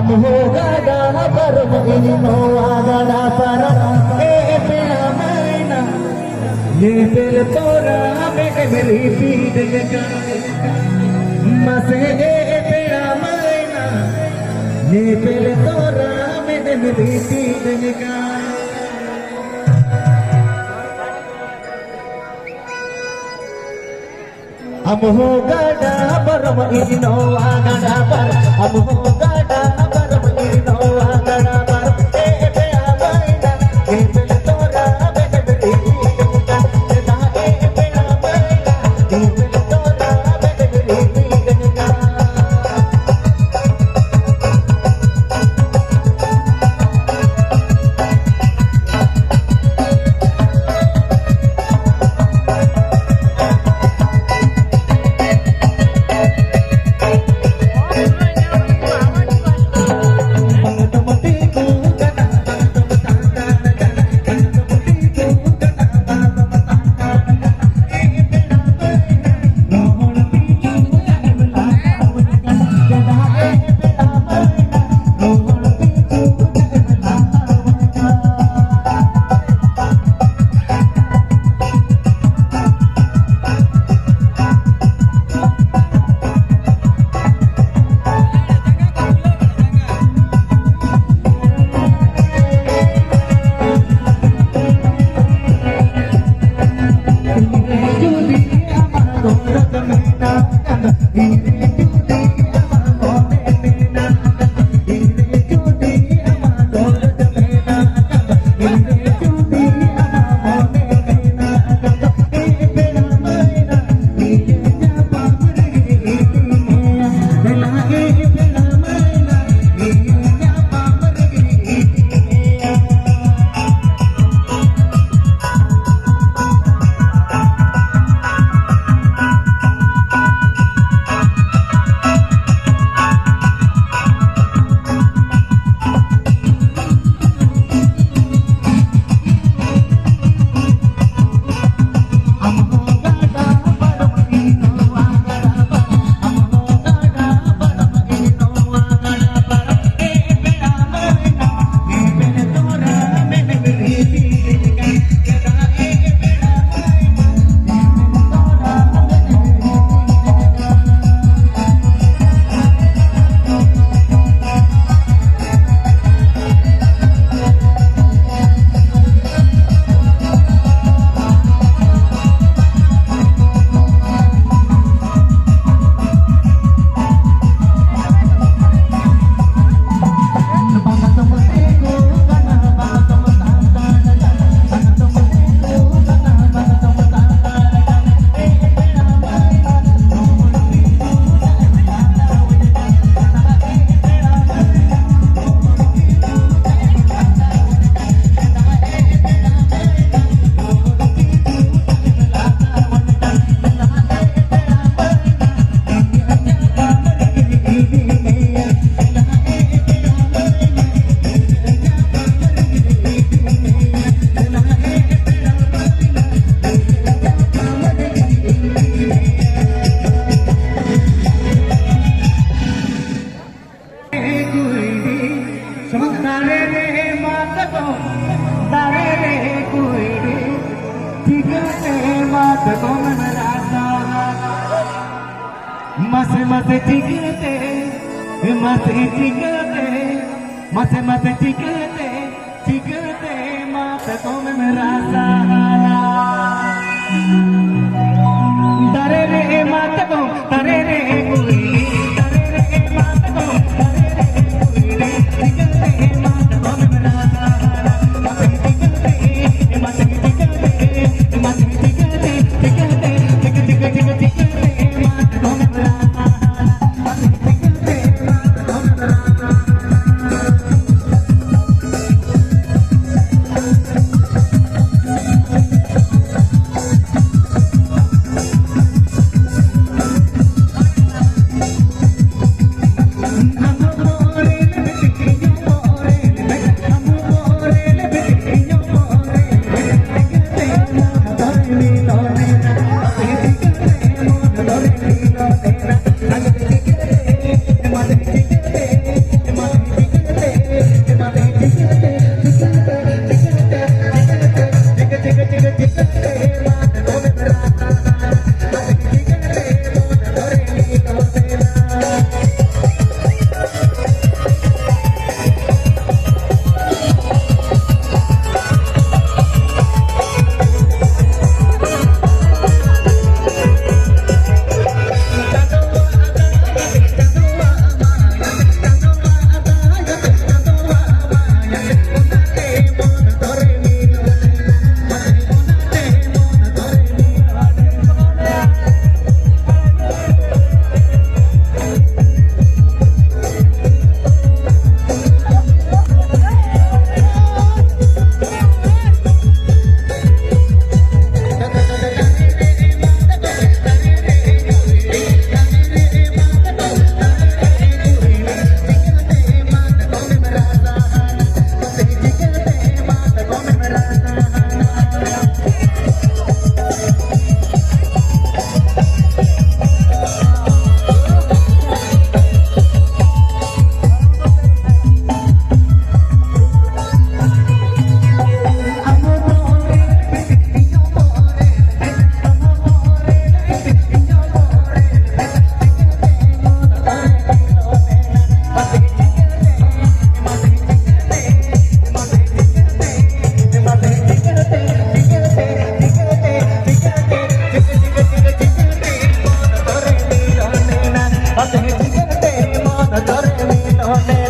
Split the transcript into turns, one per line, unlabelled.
am ho gada par no agada par e pela maina ye pel tora me meri pid ka mase e pela maina ye pel tora me meri pid ka am ho gada par no agada par am ho gada par no agada par e pela maina ye pel tora me meri pid ka da e pela maina ye pel tora me meri pid ka Mase mase chigate mate kome merasa dare re mate ko dare re koi dare re mate ko dare re koi chigate mate kome merasa mate chigate mate mate kome merasa होने